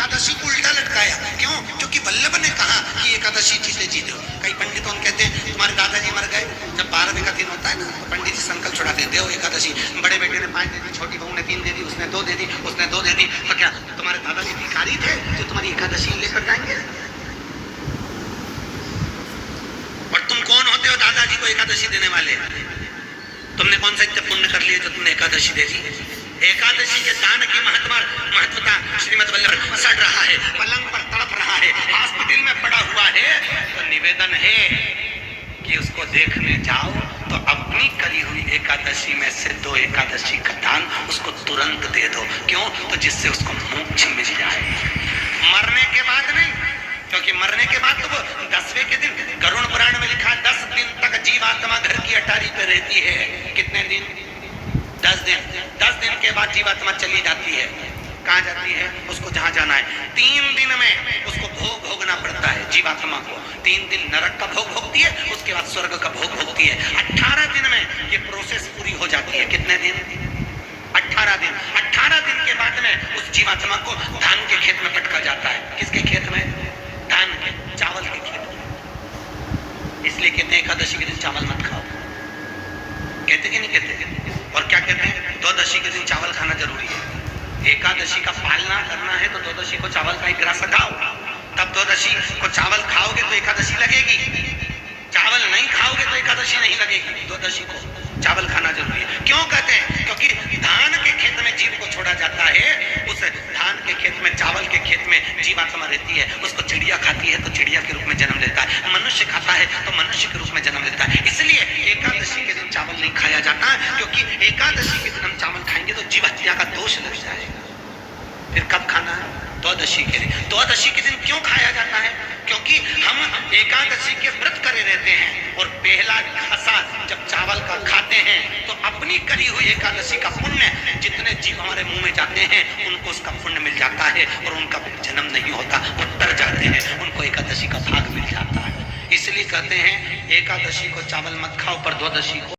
एकादशी को उल्टा लटकाया। क्यों? क्योंकि वल्लभ ने कहा कि एकादशी जीते जी दो। कई पंडितों कहते हैं तुम्हारे दादाजी मर गए, जब 12वें का दिन होता है ना तो पंडित जी संकल्प छुड़ाते हैं, देव एकादशी। बड़े बेटे ने 5 दे दी, छोटी बहू ने 3 दे दी, उसने 2 दे दी, उसने 2 दे दी, तो क्या तुम्हारे दादाजी भिखारी थे जो तुम्हारी एकादशी लेकर जाएंगे? और तुम कौन होते हो दादाजी को एकादशी देने वाले? तुमने कौन सा इतना पुण्य कर लिया जो तुमने एकादशी दे दी? एकादशी के दान की महत्वता श्रीमद् वल्लभ सड़ रहा है, पलंग पर तड़प रहा है, हॉस्पिटल में पड़ा हुआ है, तो निवेदन है कि उसको देखने जाओ तो अपनी करी हुई एकादशी में से 2 एकादशी का दान उसको तुरंत दे दो। क्यों? तो जिससे उसको मोक्ष मिल जाए, मरने के बाद नहीं। क्योंकि मरने के बाद तो वो 10वें के दिन गरुड़ पुराण में लिखा 10 दिन तक जीवात्मा घर की अटारी पे रहती है। कितने दिन? 10 दिन। 10 दिन के बाद जीवात्मा चली जाती है। कहाँ जाती है? उसको जहाँ जाना है। 3 दिन में उसको भोग भोगना पड़ता है जीवात्मा को। 3 दिन नरक का भोग भोगती है, उसके बाद स्वर्ग का भोग भोगती है। 18 दिन में ये प्रोसेस पूरी हो जाती है। कितने दिन? 18 दिन। 18 दिन के बाद में उस जीवात्मा को धान के खेत में पटका जाता है। किसके खेत में? धान के, चावल के खेत में। इसलिए कहते हैं एकादशी के दिन चावल मत खाओ। कहते कि नहीं कहते? और क्या कहते हैं? द्वादशी के दिन चावल खाना जरूरी है। एकादशी का पालना करना है तो द्वादशी को चावल का 1 ग्रास खाओ, तब द्वादशी को चावल खाओगे तो एकादशी लगेगी। चावल नहीं खाओगे तो एकादशी नहीं लगेगी। द्वादशी को चावल खाना जरूरी है। क्यों कहते हैं? क्योंकि धान के खेत में जीव को छोड़ा जाता है, उस धान के खेत में, चावल के खेत में जीवात्मा रहती है। उसको चिड़िया खाती है तो चिड़िया के रूप में जन्म लेता है, मनुष्य खाता है तो मनुष्य के रूप में जन्म लेता है। इसलिए एकादशी के दिन चावल नहीं खाया जाता, क्योंकि एकादशी के दिन हम चावल खाएंगे तो जीव हत्या का दोष लग जाएगा। फिर कब खाना है? द्वादशी के दिन। द्वादशी के दिन क्यों खाया जाता है? क्योंकि हम एकादशी के व्रत करे रहते हैं और पहला घसा जब चावल का खाते हैं तो अपनी करी हुई एकादशी का पुण्य, जितने जीव हमारे मुंह में जाते हैं उनको उसका पुण्य मिल जाता है और उनका जन्म नहीं होता, वो तर जाते हैं, उनको एकादशी का भाग मिल जाता है। इसलिए कहते हैं एकादशी को चावल मत खाओ, पर द्वादशी को